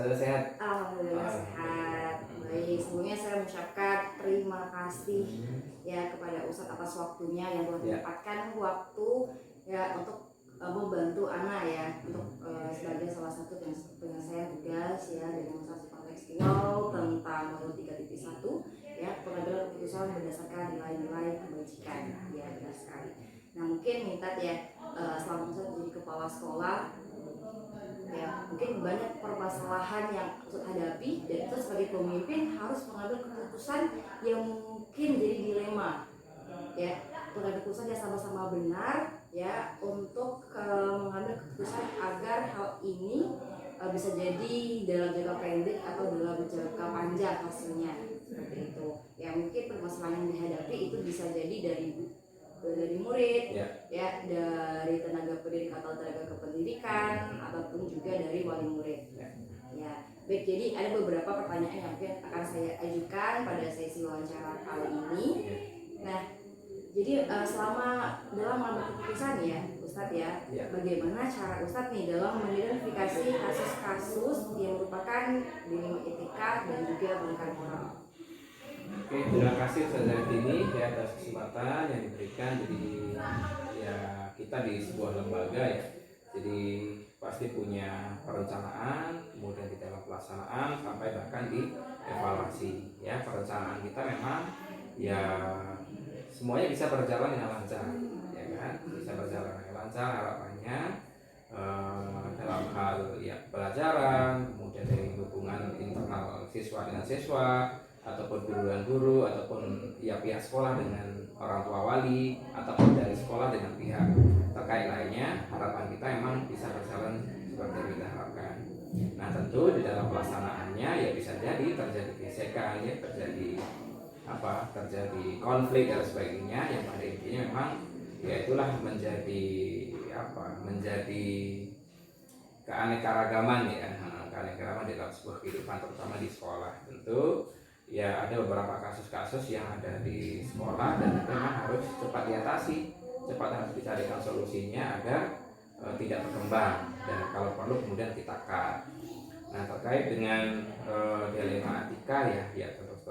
Saya sehat. Alhamdulillah sehat. Baik, sebelumnya saya mengucapkan terima kasih ya kepada Ustadz atas waktunya yang telah menyempatkan waktu ya untuk membantu Ana ya untuk sebagai salah satu penyelesaian tugas ya demonstrasi kontekstual tentang modul 3.1 ya pengambilan keputusan berdasarkan nilai-nilai kebajikan ya benar sekali. Nah mungkin minta ya selama Ustadz menjadi kepala sekolah ya mungkin banyak permasalahan yang Ustadz hadapi dan itu sebagai pemimpin harus mengambil keputusan yang mungkin jadi dilema ya mengambil keputusan yang sama-sama benar ya untuk mengambil keputusan agar hal ini bisa jadi dalam jangka pendek atau dalam jangka panjang hasilnya seperti itu ya mungkin permasalahan yang dihadapi itu bisa jadi dari murid ya dari tenaga pendidik atau tenaga kependidikan ataupun juga dari wali murid ya baik. Jadi ada beberapa pertanyaan yang mungkin akan saya ajukan pada sesi wawancara kali ini. Nah jadi selama dalam mengambil keputusan ya Ustadz ya bagaimana cara Ustadz nih dalam mengidentifikasi kasus-kasus yang merupakan dilema etika dan juga melanggar moral. Oke, terima kasih Ustazah Tini ya atas kesempatan yang diberikan. Jadi ya kita di sebuah lembaga ya, jadi pasti punya perencanaan, kemudian di dalam pelaksanaan sampai bahkan di evaluasi ya. Perencanaan kita memang ya semuanya bisa berjalan dengan lancar ya kan, bisa berjalan dengan lancar harapannya dalam hal ya pelajaran, kemudian dari hubungan internal siswa dengan siswa ataupun guru dan guru ataupun ya pihak sekolah dengan orang tua wali ataupun dari sekolah dengan pihak terkait lainnya. Harapan kita memang bisa berjalan seperti yang kita harapkan. Nah tentu di dalam pelaksanaannya ya bisa jadi terjadi gesekan ya, terjadi konflik dan sebagainya yang pada intinya memang ya itulah menjadi keanekaragaman ya, keanekaragaman di dalam sebuah kehidupan terutama di sekolah. Tentu ya ada beberapa kasus-kasus yang ada di sekolah dan itu memang harus cepat diatasi, cepat harus dicarikan solusinya agar tidak berkembang dan kalau perlu kemudian kita cut. Nah terkait dengan dilema etika ya terus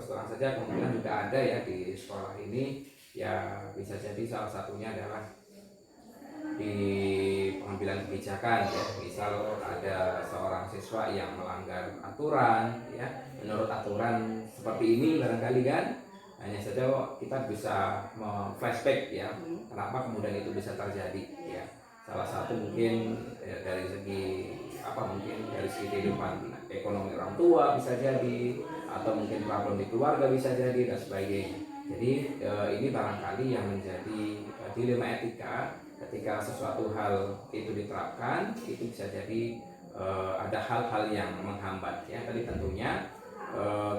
terang saja kemungkinan juga ada ya di sekolah ini ya, bisa jadi salah satunya adalah di pengambilan kebijakan ya, misal ada seorang siswa yang melanggar aturan ya, menurut aturan seperti ini barangkali kan, hanya saja kita bisa flashback ya kenapa kemudian itu bisa terjadi ya. Salah satu mungkin ya, dari segi mungkin dari segi kehidupan ekonomi orang tua bisa jadi, atau mungkin problem di keluarga bisa jadi dan sebagainya. Jadi ini barangkali yang menjadi dilema etika ketika sesuatu hal itu diterapkan, itu bisa jadi ada hal-hal yang menghambat ya. Tadi tentunya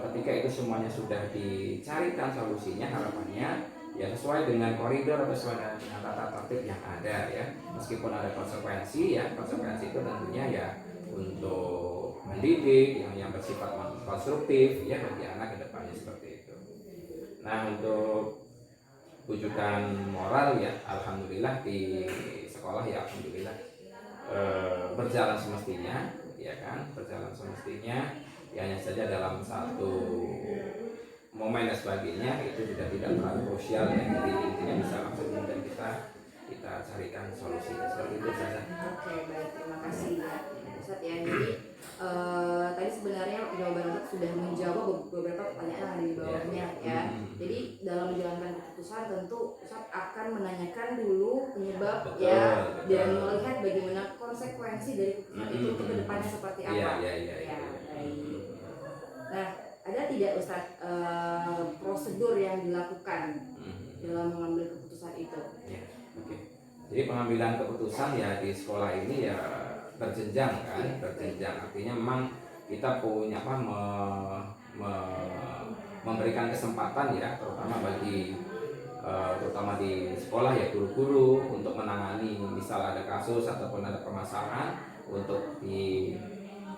ketika itu semuanya sudah dicarikan solusinya, harapannya ya sesuai dengan koridor atau sesuai dengan tata tertib yang ada ya. Meskipun ada konsekuensi ya, konsekuensi itu tentunya ya untuk mendidik yang bersifat konstruktif ya bagi anak ke depannya seperti itu. Nah untuk rujukan moral ya, alhamdulillah di sekolah ya alhamdulillah berjalan semestinya ya kan, berjalan semestinya ya, hanya saja dalam satu momen dan sebagainya itu juga tidak terlalu krusial ya, jadi intinya bisa langsung kemudian kita carikan solusinya seperti itu saja. Oke baik, terima kasih ya Ustadz ya. Jadi tadi sebenarnya jawaban Ustadz sudah menjawab beberapa pertanyaan yang ada di bawahnya ya. Jadi dalam menjalankan keputusan tentu Ustadz akan menanyakan dulu penyebab ya dan melihat bagaimana konsekuensi dari keputusan itu ke depannya seperti apa. Ya, baik. Nah ada tidak Ustadz prosedur yang dilakukan dalam mengambil keputusan itu? Ya, oke. Jadi pengambilan keputusan ya di sekolah ini ya berjenjang kan, berjenjang artinya memang kita punya memberikan kesempatan ya, terutama di sekolah ya, guru-guru untuk menangani misal ada kasus ataupun ada permasalahan untuk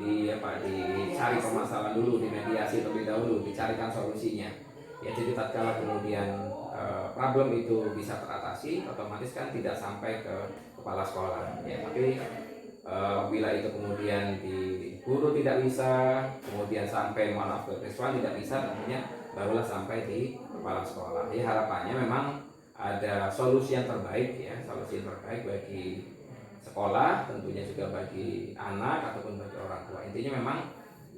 dicari permasalahan dulu, dimediasi terlebih dahulu, dicarikan solusinya ya. Jadi tatkala kemudian problem itu bisa teratasi, otomatis kan tidak sampai ke kepala sekolah ya. Tapi bila itu kemudian guru tidak bisa, kemudian sampai mohon maaf ke siswa tidak bisa, tentunya barulah sampai di kepala sekolah. Ya harapannya memang ada solusi yang terbaik ya, solusi yang terbaik bagi sekolah, tentunya juga bagi anak ataupun bagi orang tua. Intinya memang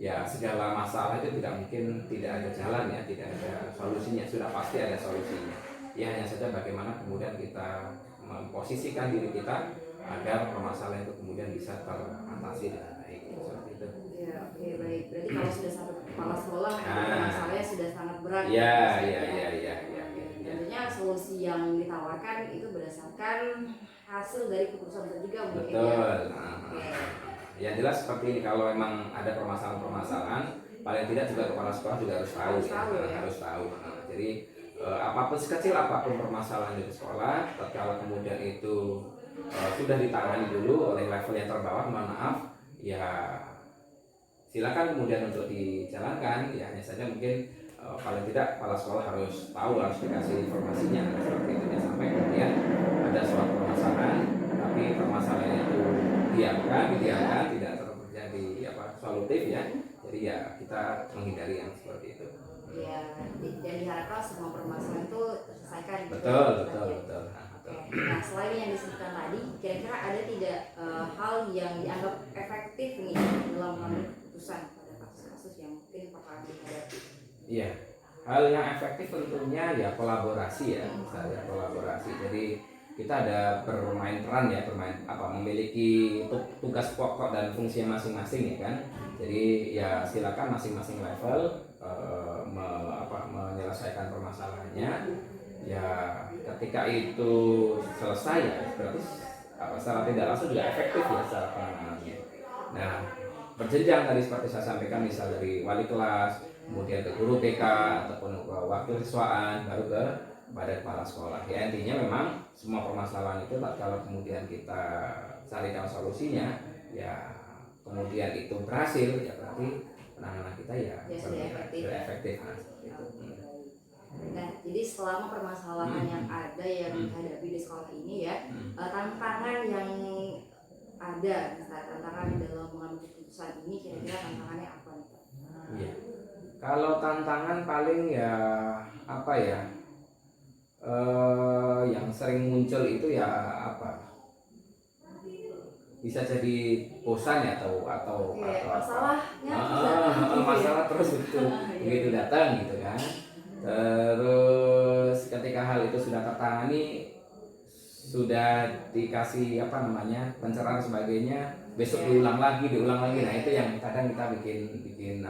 ya segala masalah itu tidak mungkin tidak ada jalan ya, tidak ada solusinya, sudah pasti ada solusinya. Ya hanya saja bagaimana kemudian kita memposisikan diri kita agar permasalahan itu kemudian bisa teratasi dengan baik seperti itu. Ya, oke, baik. Berarti kalau sudah sampai ke kepala sekolah, itu masalahnya sudah sangat berat. Ya. Tentunya solusi yang ditawarkan itu berdasarkan hasil dari keputusan itu juga mungkin. Betul. Ya jelas seperti ini, kalau memang ada permasalahan-permasalahan, paling tidak juga kepala sekolah juga harus tahu ya. Harus tahu. Jadi apapun sekecil apapun permasalahan di sekolah, kalau kemudian itu sudah ditangani dulu oleh level yang terbawah, mohon maaf, ya silakan kemudian untuk dijalankan. Ya hanya saja mungkin paling tidak kepala sekolah harus tahu, harus dikasih informasinya seperti itu ya, sampai kemudian ada suatu permasalahan tapi permasalahan itu didiamkan tidak terjadi solutif ya, jadi ya kita menghindari yang seperti itu. Ya, dan diharapkan semua permasalahan itu terselesaikan. Betul. Nah, selain yang disebutkan tadi, kira-kira ada tidak hal yang dianggap efektif nih dalam mengambil keputusan pada kasus-kasus yang mungkin pernah dihadapi? Iya, hal yang efektif tentunya ya kolaborasi ya, misalnya kolaborasi. Jadi kita ada bermain peran ya, memiliki tugas pokok dan fungsi masing-masing ya kan. Jadi ya silakan masing-masing level menyelesaikan permasalahannya. Ya ketika itu selesai ya berarti secara tidak langsung juga efektif ya secara penanganannya. Nah berjenjang tadi seperti saya sampaikan, misal dari wali kelas, kemudian ke guru BK ataupun ke wakil siswaan, baru ke pada kepala sekolah. Ya intinya memang semua permasalahan itu kalau kemudian kita carikan solusinya, ya kemudian itu berhasil, ya berarti penanganan kita ya sudah efektif. Nah, jadi selama permasalahan yang ada yang dihadapi di sekolah ini ya, tantangan yang ada, misalnya tantangan dalam mengambil keputusan ini, kira-kira tantangannya apa nih Pak? Iya. Kalau tantangan paling ya yang sering muncul itu ya bisa jadi bosan ya atau masalah terus begitu datang gitu kan. Terus ketika hal itu sudah tertangani, sudah dikasih pencerahan sebagainya, besok diulang lagi. Nah itu yang kadang kita bikin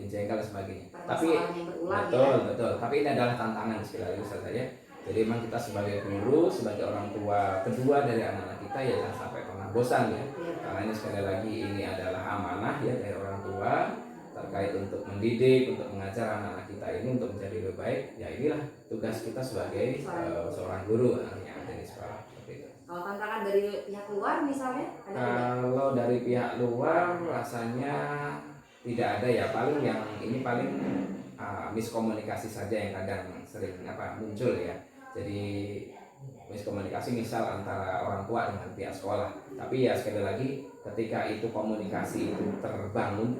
jengkel dan sebagainya. Tapi betul. Tapi ini adalah tantangan sekali lagi saja. Jadi memang kita sebagai guru, sebagai orang tua kedua dari anak-anak kita ya jangan sampai pernah bosan ya. Karena ini sekali lagi ini adalah amanah ya dari orang tua terkait untuk mendidik, untuk mengajar anak-anak kita ini untuk menjadi lebih baik. Ya inilah tugas kita sebagai seorang guru yang ada di sekolah. Kalau tantangan dari pihak luar misalnya ada kalau dari pihak luar rasanya tidak ada ya, paling miskomunikasi saja yang kadang sering muncul ya. Jadi miskomunikasi misal antara orang tua dengan pihak sekolah. Tapi ya sekali lagi ketika itu komunikasi itu terbangun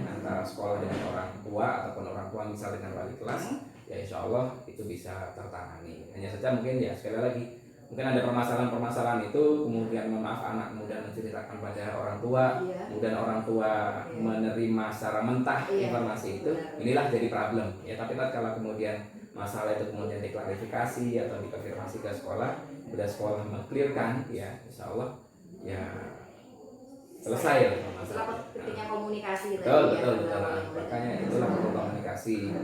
antara sekolah dengan orang tua ataupun orang tua misal dengan wali kelas, ya insya Allah itu bisa tertangani. Hanya saja mungkin ya sekali lagi mungkin ada permasalahan itu kemudian anak kemudian menceritakan pada orang tua, kemudian orang tua menerima secara mentah informasi itu, inilah jadi problem ya. Tapi kalau kemudian masalah itu kemudian diklarifikasi atau dikonfirmasi ke sekolah, sudah sekolah mengklirkan ya insya Allah ya selesai ya masalah. Pentingnya komunikasi betul. Makanya itulah perlu komunikasi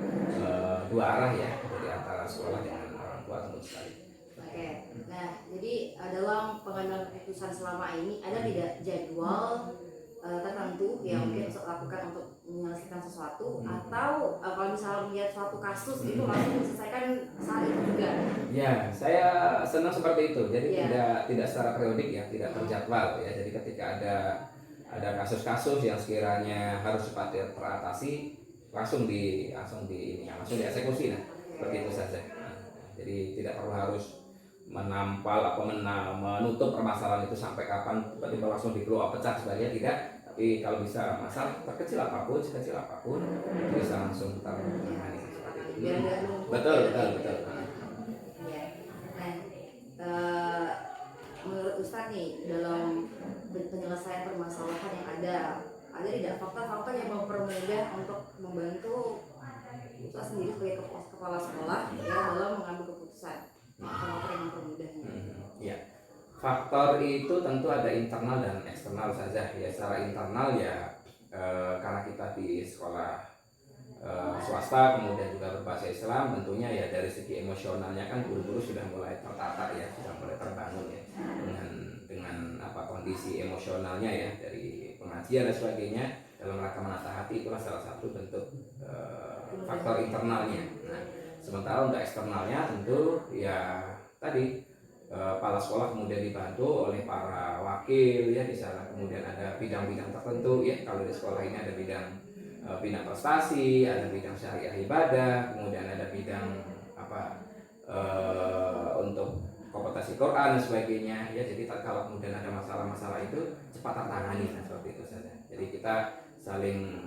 dua arah ya, dari antara sekolah dengan orang tua tentu sekali. Oke, nah jadi dalam pengambilan keputusan selama ini ada tidak jadwal tertentu yang mungkin lakukan untuk menyelesaikan sesuatu, atau kalau misalnya melihat suatu kasus itu langsung diselesaikan saat itu juga? Ya, saya senang seperti itu. Jadi tidak secara periodik ya, tidak terjadwal ya. Jadi ketika ada kasus-kasus yang sekiranya harus cepat teratasi, langsung dieksekusi seperti itu saja. Jadi tidak perlu harus menampal menutup permasalahan itu sampai kapan tiba-tiba langsung di blow up pecah sebagainya, tidak. Tapi kalau bisa masalah terkecil apapun, sekecil apapun, itu bisa langsung kita tangani seperti itu. Biar nggak numpuk. Betul, betul, betul. Ya. Nah, menurut Ustadz nih dalam penyelesaian permasalahan yang ada tidak faktor-faktor yang mempermudah untuk membantu Ustadz sendiri sebagai kepala sekolah ya dalam mengambil keputusan? Faktor yang mempermudahnya. Ya. Faktor itu tentu ada internal dan eksternal saja ya. Secara internal ya karena kita di sekolah swasta kemudian juga berbahasa Islam, tentunya ya dari segi emosionalnya kan guru-guru sudah mulai tertata ya, sudah mulai terbangun ya dengan kondisi emosionalnya ya dari pengajian dan sebagainya dalam rangka menata hati. Itulah salah satu bentuk faktor internalnya. Nah, sementara untuk eksternalnya tentu ya tadi kepala sekolah kemudian dibantu oleh para wakil ya, di sana kemudian ada bidang-bidang tertentu ya. Kalau di sekolah ini ada bidang prestasi, ada bidang syariah ibadah, kemudian ada bidang untuk kompetisi Quran dan sebagainya ya. Jadi kalau kemudian ada masalah-masalah itu cepat tertangani seperti itu saja. Jadi kita saling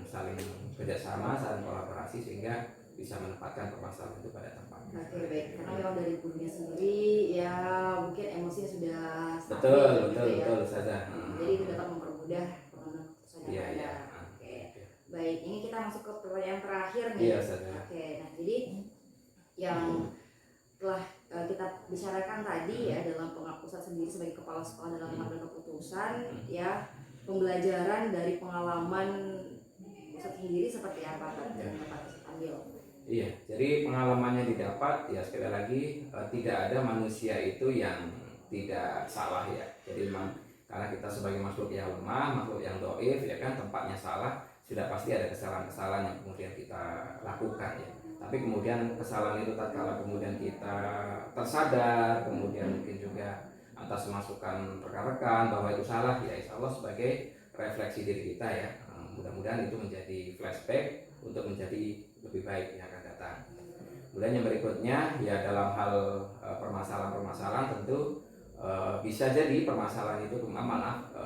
kerjasama, saling kolaborasi sehingga bisa menempatkan permasalahan itu pada tempatnya. Oke, baik. Karena memang dari gurunya sendiri ya mungkin emosinya sudah stabil. Betul saja. Jadi itu dapat mempermudah pengambilan keputusan yang ada. Oke. Baik, ini kita masuk ke pertanyaan terakhir nih. Iya saja. Oke, nah jadi yang telah kita bicarakan tadi ya dalam penghapusan sendiri sebagai kepala sekolah dalam mengambil keputusan ya, pembelajaran dari pengalaman Ustadz sendiri seperti apa tadi yang dapat ambil? Iya, jadi pengalamannya didapat ya sekali lagi tidak ada manusia itu yang tidak salah ya. Jadi memang karena kita sebagai makhluk yang lemah, makhluk yang dhaif ya kan, tempatnya salah, sudah pasti ada kesalahan-kesalahan yang kemudian kita lakukan ya. Tapi kemudian kesalahan itu tatkala kemudian kita tersadar, kemudian mungkin juga atas masukan rekan-rekan bahwa itu salah ya, insya Allah sebagai refleksi diri kita ya. Mudah-mudahan itu menjadi flashback untuk menjadi lebih baik yang akan datang. Kemudian yang berikutnya ya dalam hal permasalahan-permasalahan tentu bisa jadi permasalahan itu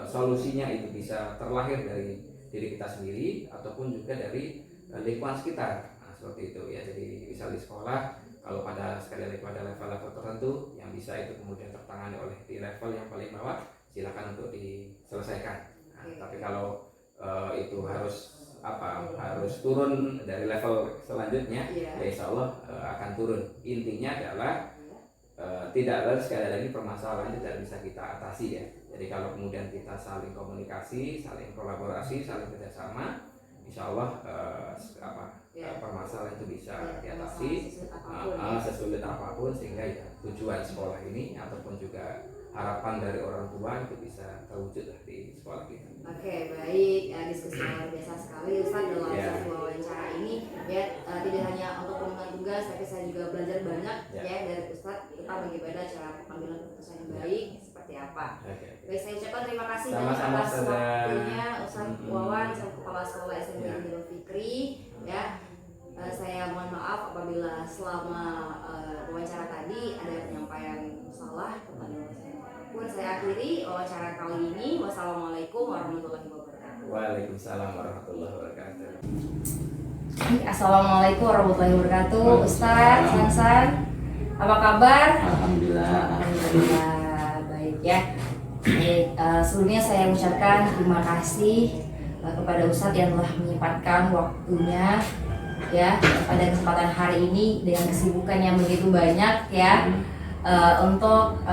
solusinya itu bisa terlahir dari diri kita sendiri ataupun juga dari lingkungan sekitar. Nah, seperti itu ya. Jadi misal di sekolah kalau sekali lagi pada level-level tertentu yang bisa itu kemudian tertangani oleh di level yang paling bawah, silakan untuk diselesaikan. Nah, tapi kalau itu harus turun dari level selanjutnya ya insya Allah akan turun. Intinya adalah tidak ada sekali lagi permasalahan tidak bisa kita atasi ya. Jadi kalau kemudian kita saling komunikasi, saling kolaborasi, saling kerjasama, insya Allah permasalahan itu bisa diatasi sesulit apapun sehingga ya tujuan sekolah ini ataupun juga harapan dari orang tua itu bisa terwujud di sekolah kita. Oke, baik. Diskusi luar biasa sekali Ustadz dalam sesi wawancara ini ya, tidak hanya untuk pemenuhan tugas tapi saya juga belajar banyak ya dari Ustadz tentang bagaimana cara pengambilan keputusan yang baik seperti apa. Baik, saya ucapkan terima kasih banyak atas waktunya Ustadz Wawan, Kepala Sekolah SMP Idul Fikri ya. Saya mohon maaf apabila selama wawancara tadi ada penyampaian salah kepada pun. Saya akhiri wawancara kali ini. Wassalamualaikum warahmatullahi wabarakatuh. Waalaikumsalam warahmatullahi wabarakatuh. Assalamualaikum warahmatullahi wabarakatuh. Ustadz Sansan, apa kabar? Alhamdulillah. Baik ya. Sebelumnya saya mengucapkan terima kasih kepada Ustadz yang telah menyempatkan waktunya ya pada kesempatan hari ini dengan kesibukan yang begitu banyak ya. Untuk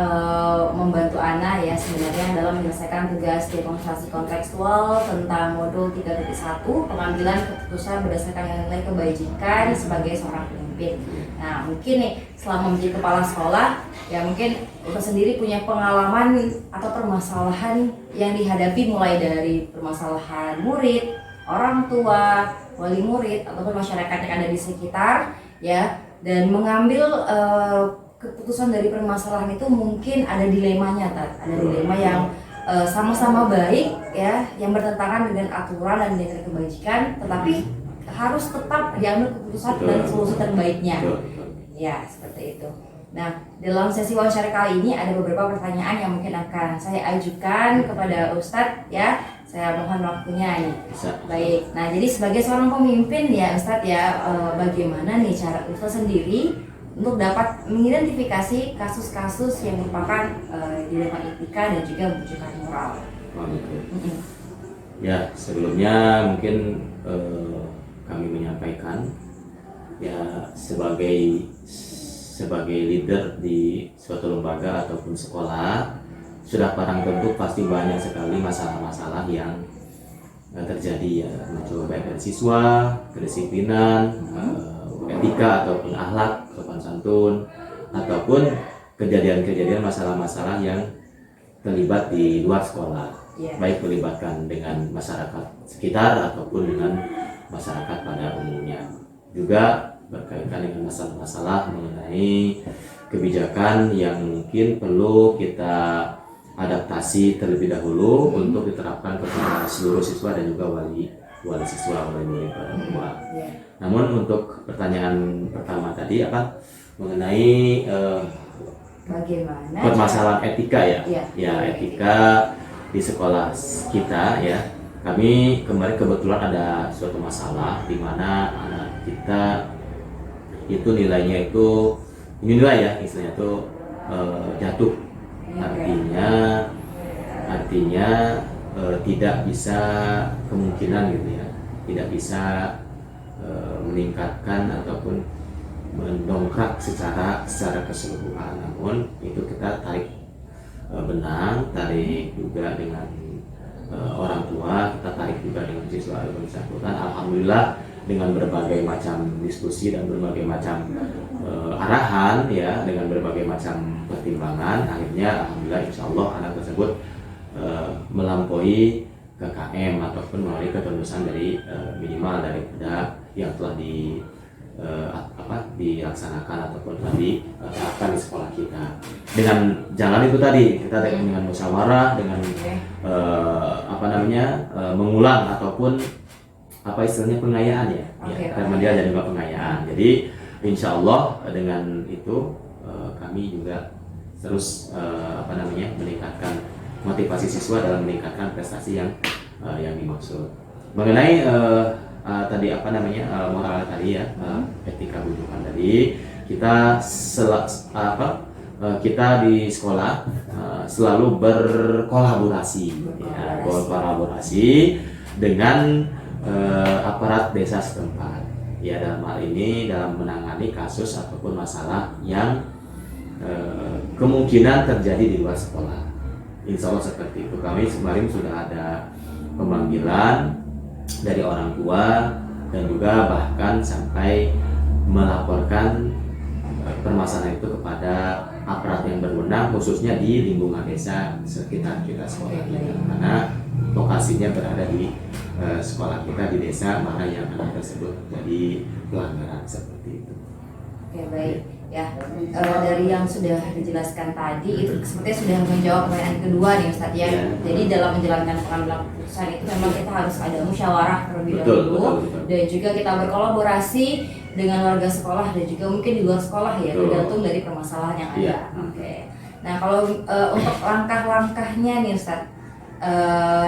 membantu Ana ya sebenarnya dalam menyelesaikan tugas demonstrasi kontekstual tentang modul 3.1 pengambilan keputusan berdasarkan nilai kebajikan sebagai seorang pemimpin. Nah mungkin nih selama menjadi kepala sekolah ya mungkin Ustaz sendiri punya pengalaman atau permasalahan yang dihadapi mulai dari permasalahan murid, orang tua, wali murid ataupun masyarakat yang ada di sekitar ya, dan mengambil keputusan dari permasalahan itu mungkin ada dilemanya, ada dilema yang sama-sama baik ya, yang bertentangan dengan aturan dan dengan kebajikan, tetapi harus tetap diambil keputusan dan solusi terbaiknya. Ya, seperti itu. Nah, dalam sesi wawancara kali ini ada beberapa pertanyaan yang mungkin akan saya ajukan kepada Ustadz ya. Saya mohon waktunya nih. Bisa. Baik. Nah, jadi sebagai seorang pemimpin ya Ustadz ya, bagaimana nih cara Ustadz sendiri untuk dapat mengidentifikasi kasus-kasus yang merupakan dilema etika dan juga membutuhkan moral. Oh, gitu. Mm-mm. Ya, sebelumnya mungkin kami menyampaikan ya sebagai leader di suatu lembaga ataupun sekolah, sudah barang tentu pasti banyak sekali masalah-masalah yang terjadi ya, muncul baik dari siswa, kedisiplinan, etika ataupun akhlak, sopan santun, ataupun kejadian-kejadian masalah-masalah yang terlibat di luar sekolah, baik melibatkan dengan masyarakat sekitar ataupun dengan masyarakat pada umumnya. Juga berkaitan dengan masalah-masalah mengenai kebijakan yang mungkin perlu kita adaptasi terlebih dahulu untuk diterapkan kepada seluruh siswa dan juga wali siswa, wali murid pada umumnya. Namun untuk pertanyaan pertama tadi apa mengenai Bagaimana permasalahan etika ya, etika di sekolah kita ya. Kami kemarin kebetulan ada suatu masalah di mana anak kita itu nilainya itu nilai ya istilahnya itu jatuh, artinya tidak bisa kemungkinan gitu ya, tidak bisa meningkatkan ataupun mendongkrak secara keseluruhan. Namun itu kita tarik benang, tarik juga dengan orang tua, kita tarik juga dengan siswa yang bersangkutan. Alhamdulillah dengan berbagai macam diskusi dan berbagai macam arahan ya, dengan berbagai macam pertimbangan, akhirnya alhamdulillah insya Allah anak tersebut melampaui KKM ataupun melalui keterusan dari minimal daripada yang telah dilaksanakan ataupun telah diterapkan di sekolah kita. Dengan jalan itu tadi kita dengan musyawarah, dengan mengulang ataupun apa istilahnya pengayaan ya, media dan juga pengayaan. Jadi insya Allah dengan itu kami juga terus meningkatkan motivasi siswa dalam meningkatkan prestasi yang dimaksud. Mengenai tadi moral tadi ya, etika bujukan tadi, kita kita di sekolah selalu berkolaborasi dengan aparat desa setempat ya, dalam hal ini dalam menangani kasus ataupun masalah yang kemungkinan terjadi di luar sekolah. Insya Allah seperti itu. Kami kemarin sudah ada pemanggilan dari orang tua dan juga bahkan sampai melaporkan permasalahan itu kepada aparat yang berwenang, khususnya di lingkungan desa sekitar kita sekolah kita, karena lokasinya berada di sekolah kita di desa mana yang anak tersebut jadi pelanggaran seperti itu. Oke, baik ya. Dari yang sudah dijelaskan tadi itu sepertinya sudah menjawab pertanyaan kedua nih Ustadz ya. Jadi dalam menjalankan pengambilan keputusan itu memang kita harus ada musyawarah terlebih dahulu, dan juga kita berkolaborasi dengan warga sekolah dan juga mungkin di luar sekolah ya, tergantung dari permasalahan yang ada. Oke. Nah, kalau untuk langkah-langkahnya nih Ustadz,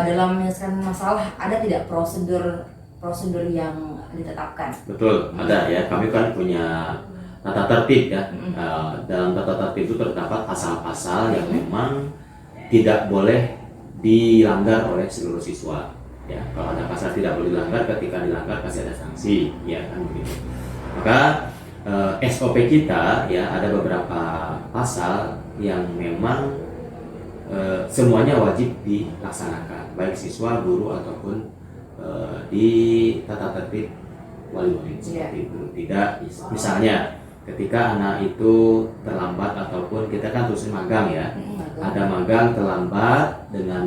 dalam menyelesaikan masalah ada tidak prosedur yang ditetapkan? Betul, ada ya. Kami kan punya tata tertib ya. Dalam tata tertib itu terdapat pasal-pasal yang memang tidak boleh dilanggar oleh seluruh siswa. Ya, kalau ada pasal tidak boleh dilanggar, ketika dilanggar pasti ada sanksi, ya kan begitu. Maka SOP kita ya ada beberapa pasal yang memang semuanya wajib dilaksanakan, baik siswa, guru ataupun di tata tertib wali murid seperti itu. Tidak, misalnya ketika anak itu terlambat ataupun kita kan terus magang ya, ada magang terlambat dengan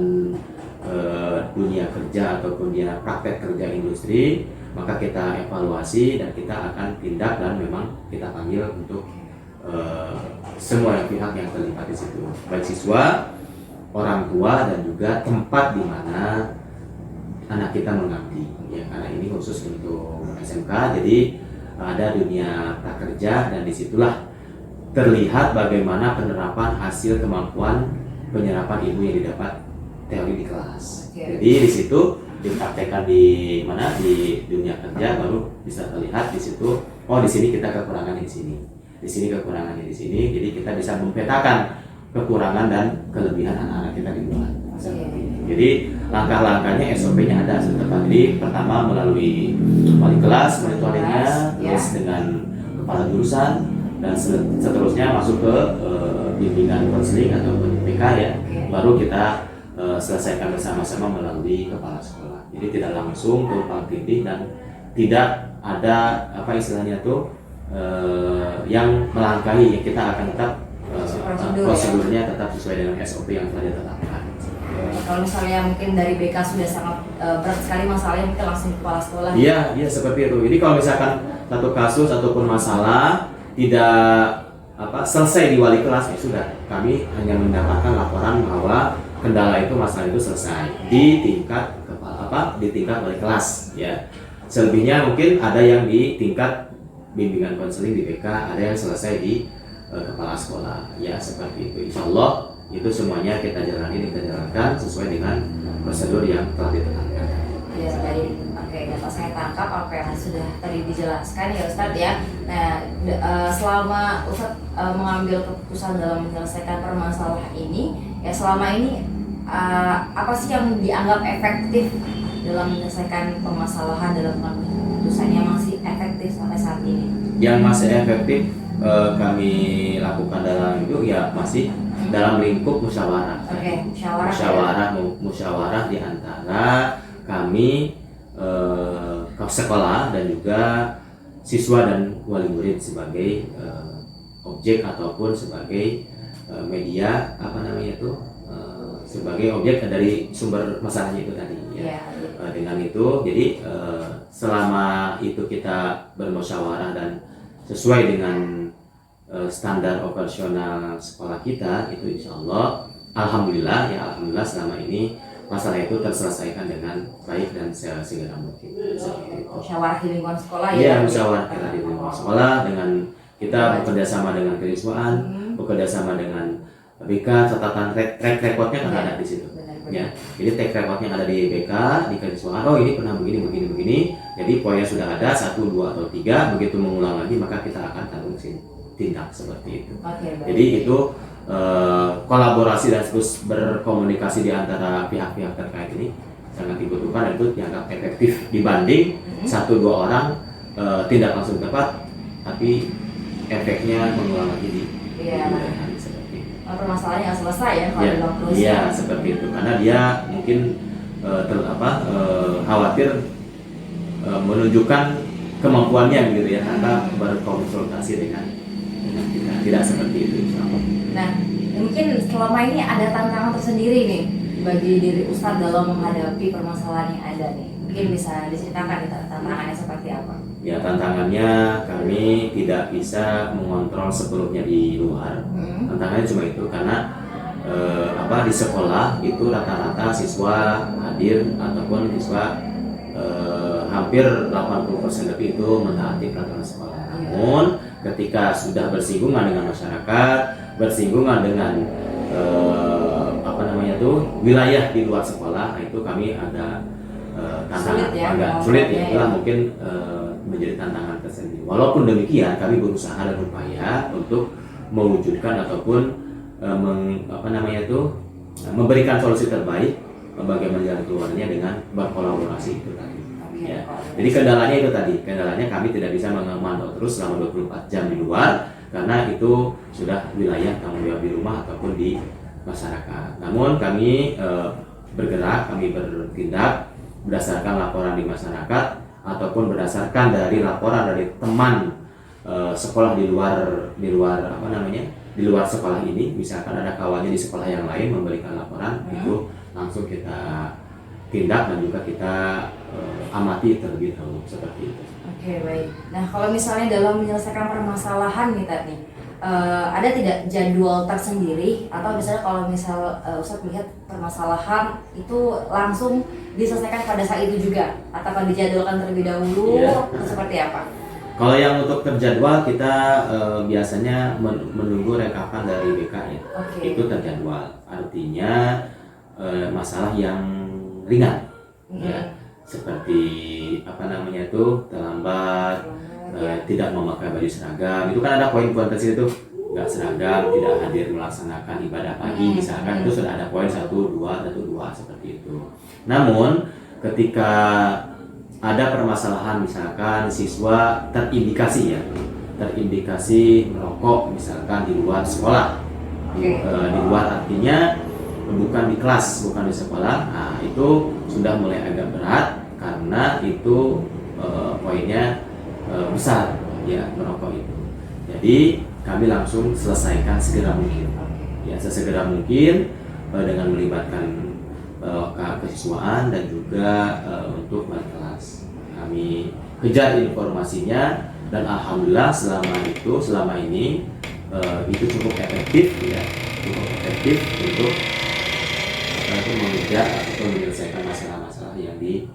dunia kerja ataupun dia praktek kerja industri, maka kita evaluasi dan kita akan tindak dan memang kita panggil untuk semua pihak yang terlibat di situ, baik siswa, orang tua, dan juga tempat di mana anak kita mengabdi ya, karena ini khusus untuk SMK, jadi ada dunia prakerja dan disitulah terlihat bagaimana penerapan hasil kemampuan penyerapan ilmu yang didapat teori di kelas. Oke. Jadi di situ dipraktekkan di mana di dunia kerja baru bisa terlihat di situ. Oh, di sini kita kekurangannya di sini. Di sini kekurangannya di sini. Jadi kita bisa memetakan kekurangan dan kelebihan anak-anak kita di luar. Jadi langkah-langkahnya SOP-nya ada setelah. Jadi pertama melalui wali kelas monitoringnya, terus dengan kepala jurusan dan seterusnya masuk ke bimbingan konseling atau PK ya. Baru kita selesaikan bersama-sama melalui kepala sekolah. Jadi tidak langsung ke Pak Tindih dan tidak ada apa istilahnya tuh yang melangkahi. Kita akan tetap prosedurnya tetap sesuai dengan SOP yang telah ditetapkan. Kalau misalnya mungkin dari BK sudah sangat berat sekali masalahnya, kita langsung ke kepala sekolah. Iya, seperti itu. Jadi kalau misalkan satu kasus ataupun masalah tidak selesai di wali kelas, ya sudah, kami hanya mendapatkan laporan bahwa kendala itu, masalah itu selesai di tingkat di tingkat wali kelas ya. Selebihnya mungkin ada yang di tingkat bimbingan konseling di BK, ada yang selesai di kepala sekolah ya, seperti itu. Insya Allah itu semuanya kita jalankan sesuai dengan prosedur yang telah ditetapkan. Ya, baik. Oke, dapat saya tangkap apa yang sudah tadi dijelaskan ya Ustadz ya. Nah, selama Ustadz mengambil keputusan dalam menyelesaikan permasalahan ini, ya selama ini apa sih yang dianggap efektif dalam menyelesaikan permasalahan dalam mengambil keputusan yang masih efektif sampai saat ini? Yang masih efektif kami lakukan dalam itu ya masih dalam lingkup musyawarah. Oke, musyawarah di antara kami ke sekolah dan juga siswa dan wali murid sebagai objek ataupun sebagai media sebagai objek dari sumber masalahnya itu tadi ya. Dengan itu jadi selama itu kita bermusyawarah dan sesuai dengan standar operasional sekolah kita, itu insya Allah alhamdulillah selama ini masalah itu terselesaikan dengan baik dan segera mungkin. Musyawarah di lingkungan sekolah ya? Iya, musyawarah kita di lingkungan sekolah dengan kita bekerja sama dengan keismuan, bekerja sama dengan BK, catatan track recordnya kan ada di situ. Ya, jadi track recordnya ada di BK, di keismuan. Oh, ini pernah begini. Jadi poinnya sudah ada 1, 2 atau 3. Begitu mengulang lagi maka kita akan tanggung tindak seperti itu. Jadi itu kolaborasi dan terus berkomunikasi di antara pihak-pihak terkait ini sangat dibutuhkan dan itu dianggap efektif dibanding 1-2 orang tindak langsung tepat tapi efeknya mengulang lagi di kemudian seperti itu. Permasalahannya nggak selesai ya kalau dilakukan terus. Iya, seperti itu karena dia mungkin khawatir menunjukkan kemampuannya gitu ya tanpa berkonsultasi dengan kita. Tidak seperti itu insya Allah. Nah, mungkin selama ini ada tantangan tersendiri nih bagi diri Ustadz dalam menghadapi permasalahan yang ada nih. Mungkin bisa diceritakan tantangannya seperti apa? Ya, tantangannya kami tidak bisa mengontrol sepenuhnya di luar. Tantangannya cuma itu karena di sekolah itu rata-rata siswa hadir ataupun siswa hampir 80% lebih itu mentaati peraturan sekolah. Namun ketika sudah bersinggungan dengan masyarakat, bersinggungan dengan wilayah di luar sekolah, nah itu kami ada tantangan agak sulit ya, itulah mungkin menjadi tantangan tersendiri. Walaupun demikian kami berusaha dan berupaya untuk mewujudkan ataupun memberikan solusi terbaik bagaimana jalan keluarnya dengan berkolaborasi itu tadi. Ya. Jadi kendalanya kami tidak bisa memantau terus selama 24 jam di luar karena itu sudah wilayah tanggung jawab di rumah ataupun di masyarakat. Namun kami bergerak, kami bertindak berdasarkan laporan di masyarakat ataupun berdasarkan dari laporan dari teman sekolah di luar sekolah ini. Misalkan ada kawannya di sekolah yang lain memberikan laporan, itu langsung kita tindak dan juga kita amati terlebih dahulu seperti itu. Oke, baik. Nah, kalau misalnya dalam menyelesaikan permasalahan nih tadi, ada tidak jadwal tersendiri atau misalnya kalau Ustadz melihat permasalahan itu langsung diselesaikan pada saat itu juga atau dijadwalkan terlebih dahulu atau seperti apa? Kalau yang untuk terjadwal kita biasanya menunggu rekapan dari BK ya. Itu terjadwal. Artinya masalah yang ringan, ya, seperti terlambat, tidak memakai baju seragam. Itu kan ada poin-poin kecil itu, nggak seragam, tidak hadir melaksanakan ibadah pagi, misalkan itu sudah ada poin 1, 2 seperti itu. Namun ketika ada permasalahan, misalkan siswa terindikasi merokok misalkan di luar sekolah, di luar artinya bukan di kelas, bukan di sekolah, nah itu sudah mulai agak berat karena itu poinnya besar ya, merokok itu. Jadi kami langsung selesaikan segera mungkin, ya, sesegera mungkin dengan melibatkan kesiswaan dan juga untuk wali kelas. Kami kejar informasinya dan alhamdulillah selama ini itu cukup efektif ya, untuk mengejar atau menyelesaikan masalah-masalah yang di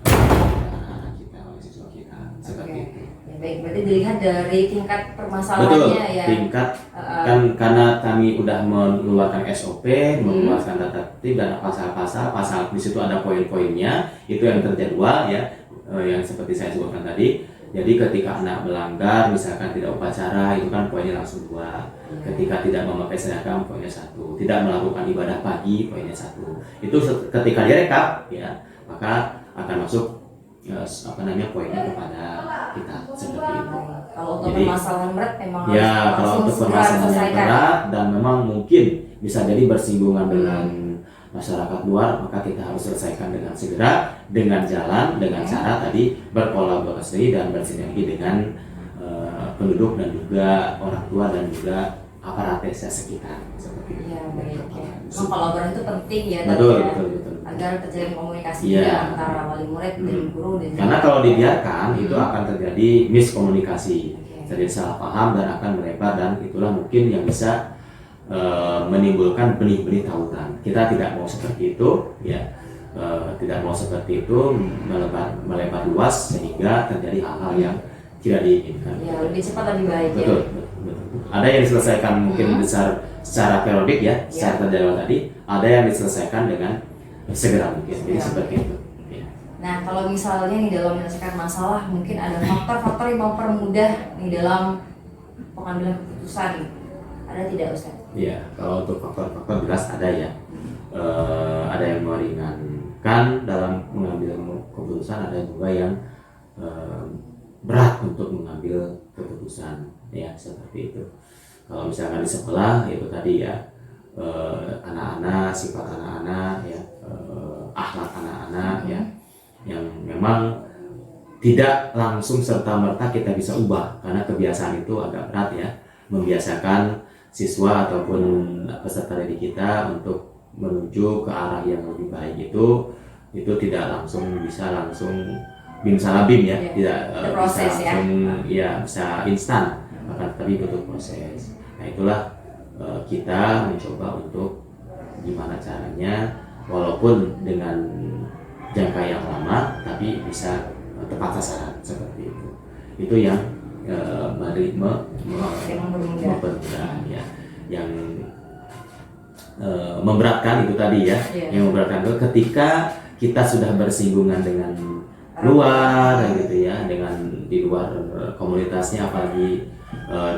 anak-anak kita, oleh siswa kita, seperti itu. Ya, baik, berarti dilihat dari tingkat permasalahannya. Betul, ya. tingkat kan karena kami udah mengeluarkan SOP, mengeluarkan data tertib dan pasal di situ ada poin-poinnya, itu yang terjadwal ya, yang seperti saya sebutkan tadi. Jadi ketika anak melanggar, misalkan tidak upacara, itu kan poinnya langsung 2. Ketika tidak memakai seragam, poinnya 1. Tidak melakukan ibadah pagi, poinnya 1. Itu ketika direkap, ya, maka akan masuk poinnya kepada kita seperti itu. Kalau untuk permasalahan berat memang ya, harus kalau untuk segera permasalahan diselesaikan. berat dan memang mungkin bisa jadi bersinggungan dengan masyarakat luar, maka kita harus selesaikan dengan segera, dengan cara tadi berkolaborasi dan bersinergi dengan penduduk dan juga orang tua dan juga aparat desa sekitar seperti itu. Ya, baik. Ya. Memang kolaborasi itu penting ya, Betul. agar terjadi komunikasi Ya. antara wali murid dan guru dan karena kalau dibiarkan itu akan terjadi miskomunikasi, terjadi salah paham dan akan melebar, dan itulah mungkin yang bisa menimbulkan benih-benih tawuran. Kita tidak mau seperti itu, ya, tidak mau seperti itu melebar luas sehingga terjadi hal-hal yang tidak diinginkan. Ya, lebih cepat lebih baik. Betul. Ada yang diselesaikan mungkin besar secara periodik ya, secara terjadwal tadi. Ada yang diselesaikan dengan segera mungkin. Jadi seperti itu. Ya. Nah, kalau misalnya nih dalam menyelesaikan masalah, mungkin ada faktor-faktor yang mempermudah nih dalam pengambilan keputusan. Ada tidak, Ustaz? Iya, kalau untuk faktor-faktor jelas ada ya. Ada yang meringankan dalam mengambil keputusan, ada juga yang berat untuk mengambil keputusan, ya, seperti itu. Kalau misalkan di sekolah itu tadi ya, anak-anak, sifat anak-anak ya, akhlak anak-anak ya, yang memang tidak langsung serta-merta kita bisa ubah, karena kebiasaan itu agak berat ya, membiasakan siswa ataupun peserta didik kita untuk menuju ke arah yang lebih baik itu tidak bisa langsung bim salabim ya, tidak bisa langsung ya bisa instan, akan tapi butuh proses. Nah itulah kita mencoba untuk gimana caranya walaupun dengan jangka yang lama tapi bisa tepat sasaran seperti itu. Itu yang mempermudah ya, yang memberatkan itu tadi ya, yang memberatkan itu ketika kita sudah bersinggungan dengan luar gitu ya, dengan di luar komunitasnya, apalagi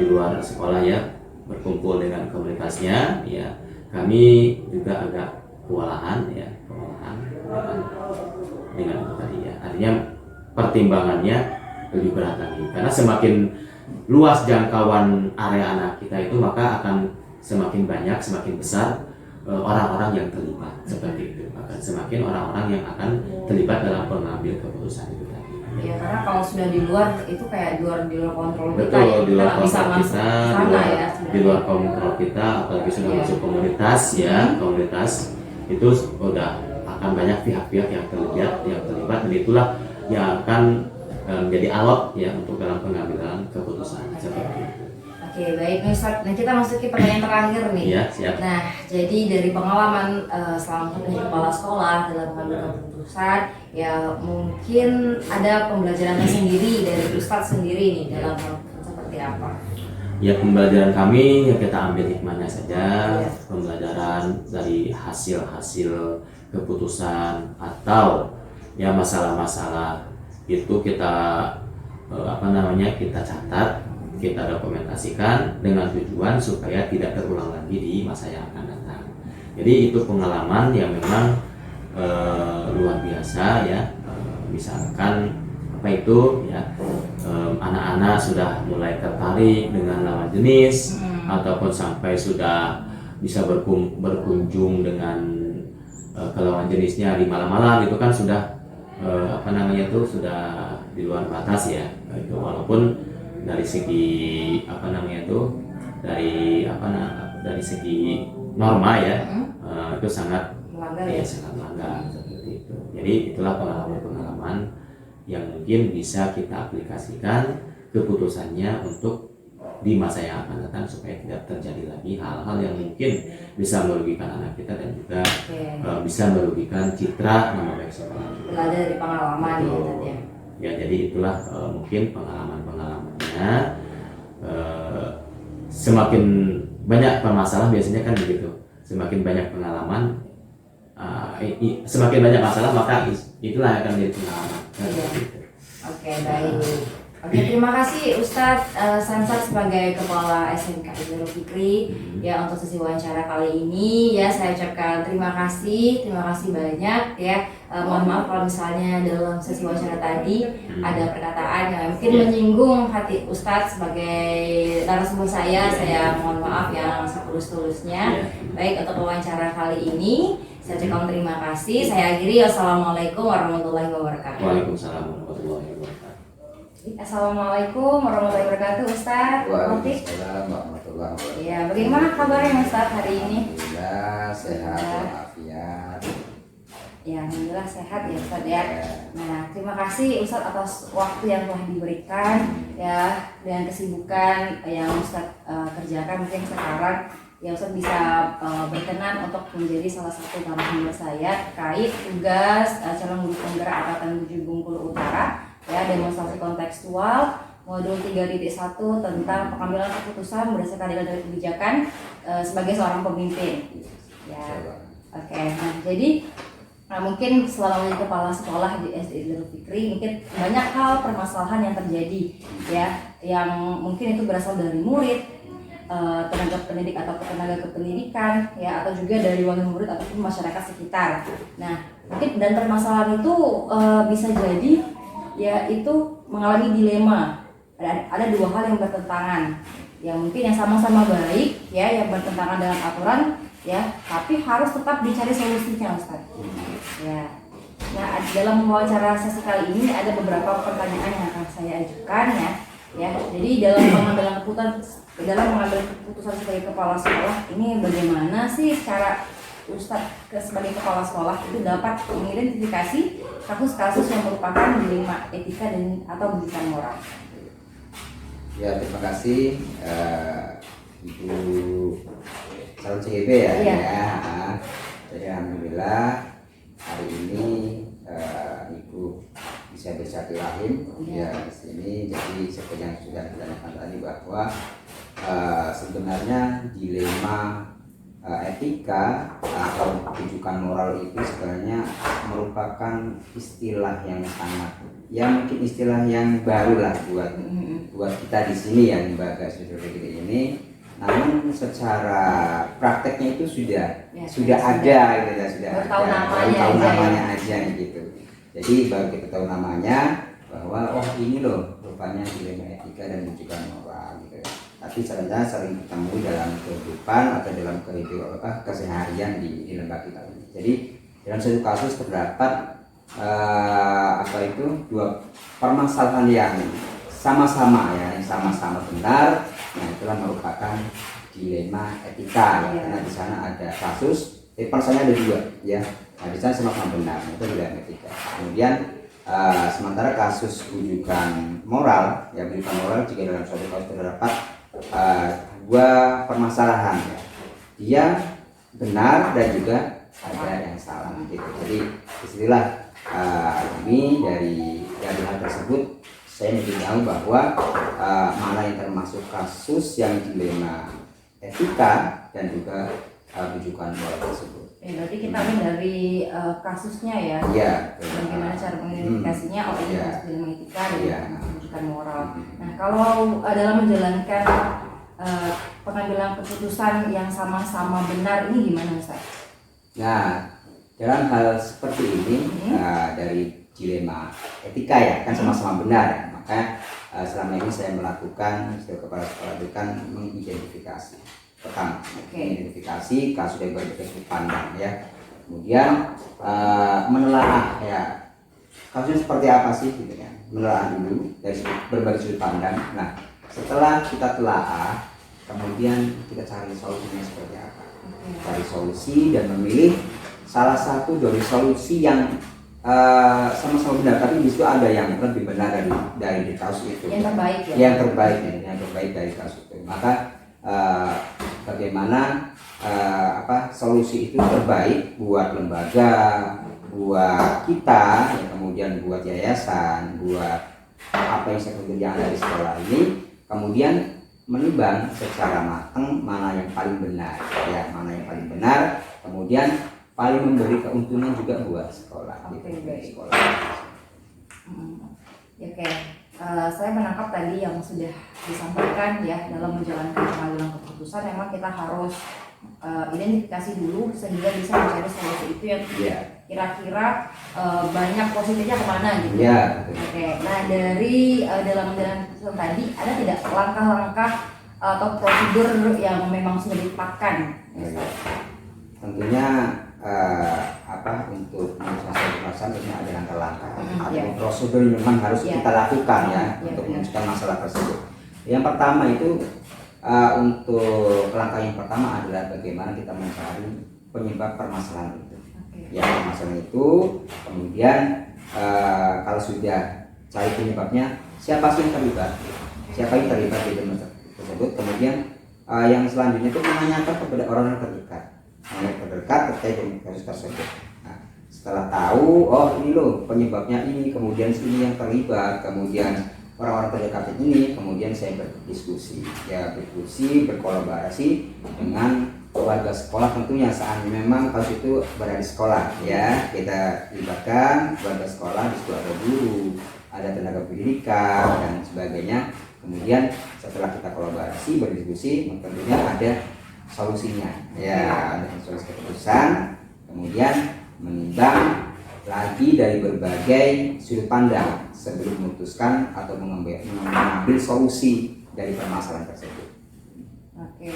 di luar sekolah ya, berkumpul dengan komunitasnya ya, kami juga agak kewalahan dengan itu tadi ya, artinya pertimbangannya lebih berat lagi, karena semakin luas jangkauan area anak kita itu, maka akan semakin banyak, semakin besar orang-orang yang terlibat seperti itu, akan semakin orang-orang yang akan terlibat dalam pengambil keputusan itu tadi. Ya, karena kalau sudah di luar itu kayak di luar kontrol kita. Betul, ya. di luar Kita bisa kontrol masuk kita, sana ya. di luar kontrol kita, apalagi sudah masuk komunitas ya, komunitas itu sudah akan banyak pihak-pihak yang terlibat, dan itulah yang akan menjadi alat ya untuk dalam pengambilan keputusan seperti itu. Oke, baik nih Ustaz. Nah, kita masuk ke pertanyaan terakhir nih. Iya, siap. Nah, jadi dari pengalaman selama menjadi kepala sekolah dalam mengambil keputusan, ya mungkin ada pembelajaran sendiri dari Ustaz sendiri nih dalam hal seperti apa? Ya pembelajaran kami ya kita ambil hikmahnya saja, Iya. pembelajaran dari hasil-hasil keputusan atau ya masalah-masalah itu kita kita catat, kita dokumentasikan dengan tujuan supaya tidak terulang lagi di masa yang akan datang. Jadi itu pengalaman yang memang luar biasa ya. Misalkan apa itu ya, anak-anak sudah mulai tertarik dengan lawan jenis ataupun sampai sudah bisa berkunjung dengan ke lawan jenisnya di malam-malam, itu kan sudah sudah di luar batas ya. Itu walaupun dari segi dari segi norma ya, itu sangat Melanggar ya ya. sangat melanggar seperti itu. Jadi itulah pengalaman-pengalaman yang mungkin bisa kita aplikasikan keputusannya untuk di masa yang akan datang supaya tidak terjadi lagi hal-hal yang mungkin bisa merugikan anak kita dan juga Oke. bisa merugikan citra nama baik sekolah. Belajar dari pengalaman ya Betul. Ustadz ya. Ya jadi itulah mungkin pengalaman-pengalamannya. Semakin banyak permasalahan biasanya kan begitu. Semakin banyak pengalaman, semakin banyak masalah maka itulah yang akan menjadi pengalaman. Iya. Oke, baik. Oke, terima kasih Ustadz Sansat sebagai Kepala SMK Darul Fikri ya untuk sesi wawancara kali ini ya. Saya ucapkan terima kasih banyak ya. Mohon maaf kalau misalnya dalam sesi wawancara tadi ada perkataan yang mungkin menyinggung hati Ustadz sebagai narasumber saya. Saya mohon maaf yang setulus-tulusnya. Baik, untuk wawancara kali ini saya ucapkan terima kasih. Saya akhiri. Wassalamualaikum warahmatullahi wabarakatuh. Waalaikumsalam warahmatullahi wabarakatuh. Assalamualaikum warahmatullahi wabarakatuh, Ustadz. Waalaikumsalam warahmatullahi wabarakatuh. Ya, bagaimana kabarnya Ustadz hari ini? Alhamdulillah sehat walafiat. Ya, alhamdulillah sehat ya Ustadz ya. Nah, terima kasih Ustadz atas waktu yang telah diberikan ya dan kesibukan yang Ustadz kerjakan mungkin sekarang. Ya Ustadz bisa berkenan untuk menjadi salah satu narasumber saya terkait tugas calon guru penggerak angkatan 7 Bengkulu Utara ya, demonstrasi kontekstual modul 3.1 tentang pengambilan keputusan berdasarkan nilai kebijakan sebagai seorang pemimpin ya. Oke, nah jadi mungkin selama menjadi kepala sekolah di SD Darul Fikri mungkin banyak hal permasalahan yang terjadi ya, yang mungkin itu berasal dari murid, tenaga pendidik atau tenaga kependidikan ya, atau juga dari wali murid ataupun masyarakat sekitar. Nah mungkin dan permasalahan itu bisa jadi ya itu mengalami dilema. Ada dua hal yang bertentangan, yang mungkin yang sama-sama baik ya, yang bertentangan dengan aturan ya, tapi harus tetap dicari solusinya Ustaz ya. Nah dalam wawancara sesi kali ini ada beberapa pertanyaan yang akan saya ajukan ya. Jadi dalam mengambil keputusan sebagai kepala sekolah ini bagaimana sih cara Ustadz sebagai kepala sekolah itu dapat mengidentifikasi kasus-kasus yang merupakan dilema etika dan atau bukan moral. Ya, terima kasih Ibu Calon CGP ya. Iya. Ya. Jadi alhamdulillah hari ini Ibu bisa bersilaturahim ya di sini. Jadi seperti yang sudah ditanyakan tadi bahwa sebenarnya dilema etika atau rujukan moral itu sebenarnya merupakan istilah yang sangat, ya mungkin istilah yang baru lah buat kita di sini ya, lembaga studi ini. Namun secara prakteknya itu sudah ada gitu ya, sudah tahu ada, namanya aja gitu. Jadi baru kita tahu namanya bahwa oh ini loh rupanya dilema etika dan rujukan moral gitu ya. Tapi sebenarnya sering ketemu dalam kehidupan atau dalam keseharian di lembaga kita ini. Jadi dalam satu kasus terdapat dua permasalahan yang sama-sama ya, yang sama-sama benar. Nah itulah merupakan dilema etika ya. Karena di sana ada kasus, permasalahannya ada dua ya. Nah di sana sama-sama benar, itu dilema etika. Kemudian sementara kasus rujukan moral ya, rujukan moral jika dalam suatu kasus terdapat dua permasalahan ya, dia benar dan juga ada yang salah gitu. Jadi disinilah kami dari hal tersebut saya menjadi tahu bahwa mana yang termasuk kasus yang dilema etika dan juga rujukan moral tersebut. Berarti kita ambil dari kasusnya ya. Iya. Bagaimana cara mengidentifikasinya? Oh ini Iya. harus dilema etika dan Iya. rujukan moral. Nah kalau dalam menjalankan pengambilan keputusan yang sama-sama benar ini gimana Ustaz? Nah, dalam hal seperti ini dari dilema etika ya kan sama-sama benar ya. Maka selama ini saya melakukan sebagai kepala sekolah itu kan mengidentifikasi. Pertama, mengidentifikasi kasus dari berbagai sudut pandang ya. Kemudian menelaah ya kasusnya seperti apa sih gitu ya. Menelaah dulu dari berbagai sudut pandang. Nah, setelah kita telaah, kemudian kita cari solusinya seperti apa. Cari solusi dan memilih salah satu dari solusi yang sama-sama benar, tapi justru ada yang lebih benar dari kasus itu. Yang terbaik ya. Yang terbaik dari kasus itu. Maka bagaimana solusi itu terbaik buat lembaga, buat kita, ya, kemudian buat yayasan, buat apa yang yang ada di sekolah ini, kemudian menimbang secara matang mana yang paling benar, ya mana yang paling benar, kemudian paling memberi keuntungan juga buat sekolah. Sekolah. Oke. Saya menangkap tadi yang sudah disampaikan ya dalam menjalankan pengambilan keputusan memang kita harus identifikasi dulu sehingga bisa mencari solusi itu yang kira-kira banyak positifnya kemana gitu. Ya. Oke. Nah dari dalam menjalankan keputusan tadi ada tidak langkah-langkah atau prosedur yang memang sudah ditetapkan? Tentunya untuk menyelesaikan permasalahan tentunya ada langkah-langkah atau prosedur yang memang harus kita lakukan ya untuk menyelesaikan masalah tersebut. Yang pertama itu untuk langkah yang pertama adalah bagaimana kita mencari penyebab permasalahan itu. Ya permasalahan itu, kemudian kalau sudah cari penyebabnya, siapa sih yang terlibat? Siapa yang terlibat di masalah tersebut? Kemudian yang selanjutnya itu menanyakan kepada orang-orang terdekat terkait dengan kasus tersebut. Nah, setelah tahu, oh ini loh penyebabnya ini, kemudian ini yang terlibat, kemudian orang-orang terdekat ini, kemudian saya berdiskusi, berkolaborasi dengan warga sekolah tentunya saat memang kasus itu berada di sekolah ya, kita libatkan warga sekolah, di situ ada guru, ada tenaga pendidikan dan sebagainya. Kemudian setelah kita kolaborasi berdiskusi, tentunya ada solusinya ya, ada solusi keputusan, kemudian menimbang lagi dari berbagai sudut pandang sebelum memutuskan atau mengambil solusi dari permasalahan tersebut. Oke,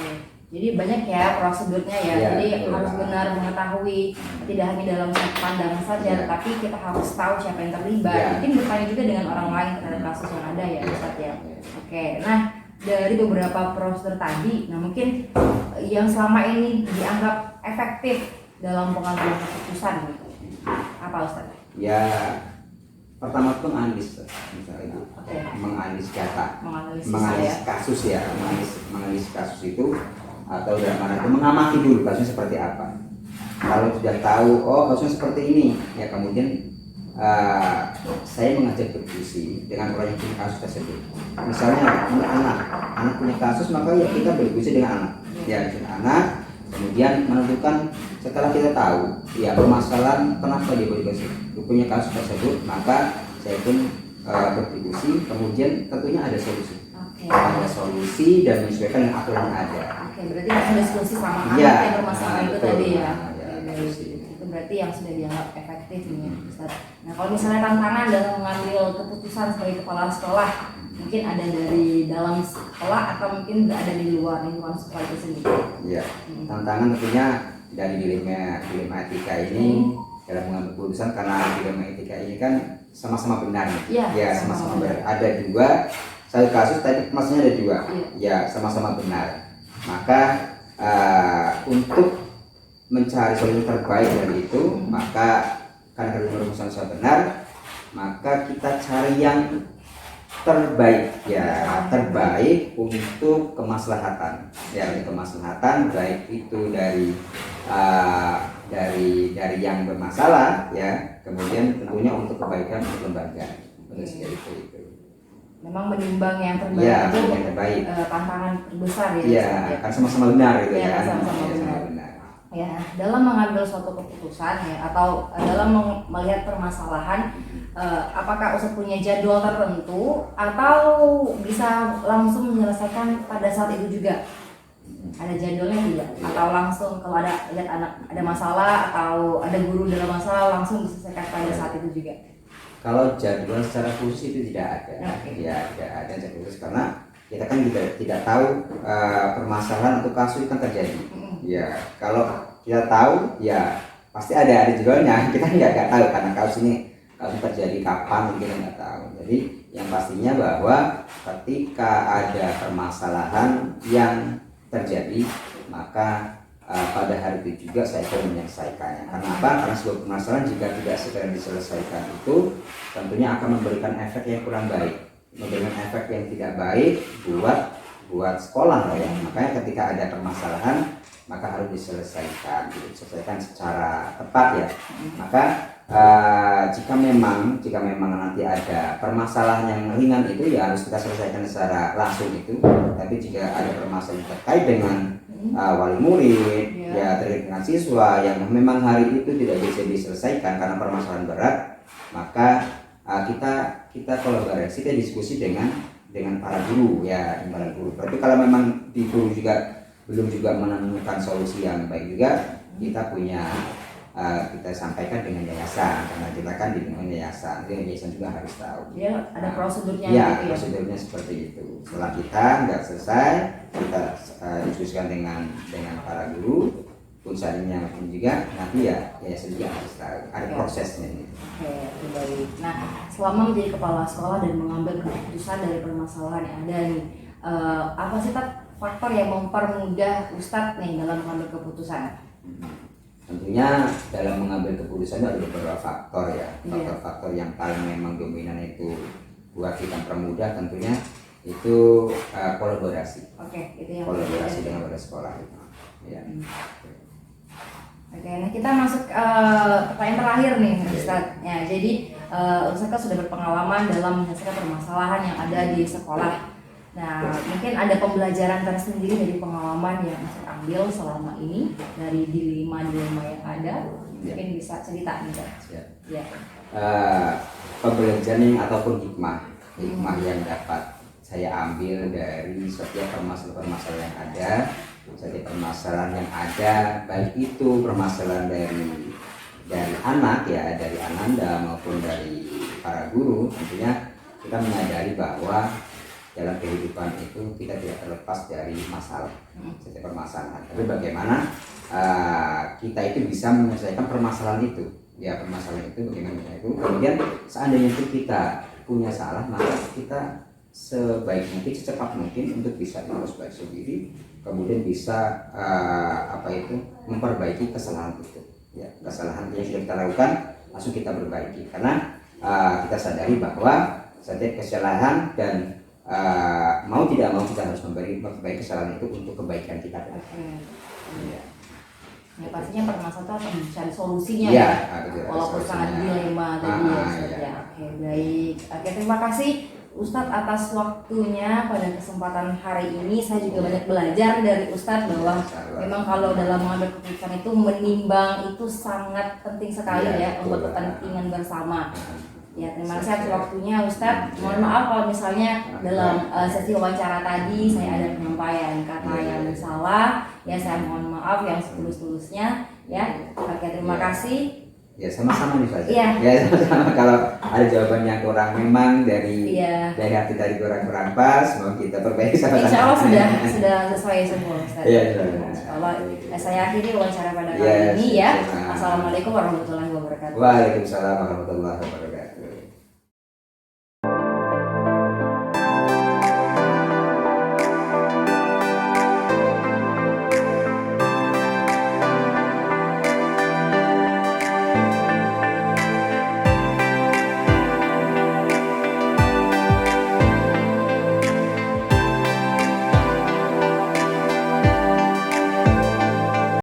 jadi banyak ya prosedurnya ya. Jadi harus benar mengetahui tidak hanya dalam sudut pandang saja, tapi kita harus tahu siapa yang terlibat. Mungkin bertanya juga dengan orang lain terhadap kasus yang ada ya, Ustaz ya. Oke, nah dari beberapa prosedur tadi, nah mungkin yang selama ini dianggap efektif dalam pengambilan keputusan gitu. Apa Ustaz? Ya, pertama itu menganalisis, misalnya menganalisis data, menganalisis kasus ya, menganalisis kasus itu atau dalam mana itu mengamati dulu kasusnya seperti apa. Kalau sudah tahu, oh kasusnya seperti ini, ya kemudian saya mengajak berdiskusi dengan orang yang punya kasus tersebut. Misalnya anak punya kasus, maka ya kita berdiskusi dengan anak, ya dengan anak. Kemudian menentukan setelah kita tahu ya permasalahan kenapa dia punya kasus tersebut, maka saya pun berdiskusi, kemudian tentunya ada solusi. Ada solusi dan menyesuaikan dengan aturan yang ada. Berarti harus diskusi sama anak yang bermasalah itu tadi ya. Itu berarti yang sudah dianggap efektif nih Ustaz. Nah kalau misalnya tantangan dalam mengambil keputusan sebagai kepala sekolah, mungkin ada dari dalam sekolah atau mungkin ada di luar lingkungan sekolah itu sendiri. Iya, tantangan tentunya dari dilema etika ini dalam mengambil keputusan, karena dilema etika ini kan sama-sama benar. Ya sama-sama benar. Ada dua, satu kasus tapi maksudnya ada dua. Ya sama-sama benar. Maka untuk mencari solusi terbaik dari itu, maka karena keputusan saya benar, maka kita cari yang terbaik ya, terbaik untuk kemaslahatan ya, untuk kemaslahatan baik itu dari yang bermasalah ya, kemudian tentunya untuk kebaikan untuk lembaga. Itu. memang menimbang yang terbaik Iya, itu yang terbaik. tantangan terbesar ya. Iya, Ustaz, ya. kan sama-sama benar gitu Iya, ya. sama-sama Iya, benar. benar. Ya, dalam mengambil suatu keputusan ya atau dalam melihat permasalahan, apakah Ustaz punya jadwal tertentu atau bisa langsung menyelesaikan pada saat itu juga? Ada jadwalnya tidak? Atau langsung kalau ada lihat anak ada masalah atau ada guru dalam masalah langsung diselesaikan pada saat itu juga? Kalau jadwal secara khusus itu tidak ada. Oke. Ya, tidak ada jadwal khusus karena kita kan juga tidak tahu permasalahan atau kasus itu kan terjadi. Ya, kalau kita tahu ya pasti ada jadwalnya. Kita nggak tahu karena kasus terjadi kapan kita nggak tahu. Jadi yang pastinya bahwa ketika ada permasalahan yang terjadi maka pada hari itu juga saya akan menyelesaikannya. Karena apa? Karena sebuah permasalahan jika tidak segera diselesaikan itu tentunya akan memberikan efek yang kurang baik, memberikan efek yang tidak baik buat sekolah ya. Makanya ketika ada permasalahan maka harus diselesaikan secara tepat ya. Maka jika memang nanti ada permasalahan yang ringan itu ya harus kita selesaikan secara langsung itu. Tapi jika ada permasalahan terkait dengan wali murid ya terkait dengan siswa yang memang hari itu tidak bisa diselesaikan karena permasalahan berat, maka kita kolaborasi, kita diskusi dengan para guru ya, para guru. Berarti kalau memang di guru juga belum menemukan solusi yang baik juga, kita kita sampaikan dengan yayasan karena kita kan di lingkungan yayasan, jadi yayasan juga harus tahu. Ya, ada prosedurnya. Ya, gitu ya. prosedurnya seperti itu. Setelah kita nggak selesai, kita diskusikan dengan para guru, unsarinya maupun juga nanti ya yayasan juga harus tahu. Ada prosesnya. Oke, baik. Nah, selama menjadi kepala sekolah dan mengambil keputusan dari permasalahan yang ada nih, apa sih faktor yang mempermudah Ustadz nih dalam mengambil keputusan? Tentunya dalam mengambil keputusan ada beberapa faktor ya. Faktor-faktor yang paling memang dominan itu buat kita permudah tentunya itu kolaborasi. Oke, itu yang kolaborasi dengan pada sekolah itu. Ya. Oke, nah kita masuk pertanyaan terakhir nih Ustadz. Ya, jadi Ustadz kan sudah berpengalaman dalam menyelesaikan permasalahan yang ada di sekolah. Nah, mungkin ada pembelajaran tersendiri dari pengalaman yang Ustadz ambil selama ini dari dilema yang ada. Mungkin bisa cerita nih, Ya. Pembelajaran ataupun hikmah yang dapat saya ambil dari setiap permasalahan yang ada. Setiap permasalahan yang ada, baik itu permasalahan dari anak ya, dari ananda maupun dari para guru, tentunya kita menyadari bahwa dalam kehidupan itu kita tidak terlepas dari masalah, setiap permasalahan. Tapi bagaimana kita itu bisa menyelesaikan permasalahan itu, ya permasalahan itu bagaimana itu. Kemudian seandainya itu kita punya salah, maka kita sebaik mungkin, secepat mungkin untuk bisa introspeksi diri, kemudian bisa memperbaiki kesalahan itu. Ya, kesalahan yang sudah kita lakukan langsung kita perbaiki, karena kita sadari bahwa setiap kesalahan dan mau tidak mau kita harus memperbaiki kesalahan itu untuk kebaikan kita. Ya. Ya pastinya permasalahan itu akan mencari solusinya ya, walaupun sangat dilema tadi ya. Oke, baik. Oke, terima kasih Ustadz atas waktunya pada kesempatan hari ini. Saya juga banyak belajar dari Ustadz bahwa memang kalau dalam mengambil keputusan itu menimbang itu sangat penting sekali ya untuk kepentingan bersama. Ya, terima kasih atas waktunya Ustadz. Mohon maaf kalau misalnya dalam sesi wawancara tadi saya ada penyampaian kata yang salah. Ya, saya mohon maaf yang setulus-tulusnya ya. Oke, terima kasih. Ya, sama-sama nih Pak. Iya. Ya, sama-sama. Kalau ada jawaban yang kurang memang dari hati tadi kurang pas, mau kita perbaiki sama-sama. Insya Allah sudah sesuai semua Ustadz. Iya, Kalau saya akhiri wawancara pada kali ini ya. Assalamualaikum warahmatullahi wabarakatuh. Waalaikumsalam warahmatullahi wabarakatuh.